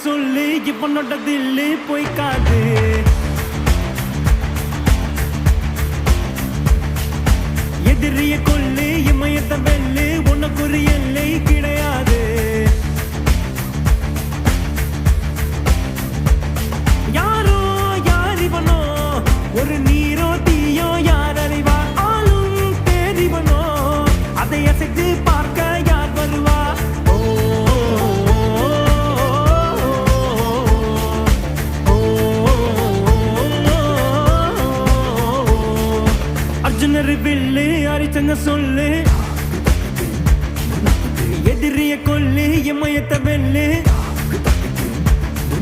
சொல்லு இவனோட தில்லு போய்க்காது. எதிரிய கொல்லு இமயத்தை வெல்லு உனக்கு ஒரு எல்லை கிடையாது. யாரோ யார் இவனோ ஒரு நீரோ தீயோ யார் அறிவா ஆளும் தேறிவனோ அதை அசைத்து பார்க்க யார் வருவா. அர்ஜுனர் வில்லு அரிச்சங்க சொல்லு எதிரிய கொல்லு இமயத்தை வெல்லு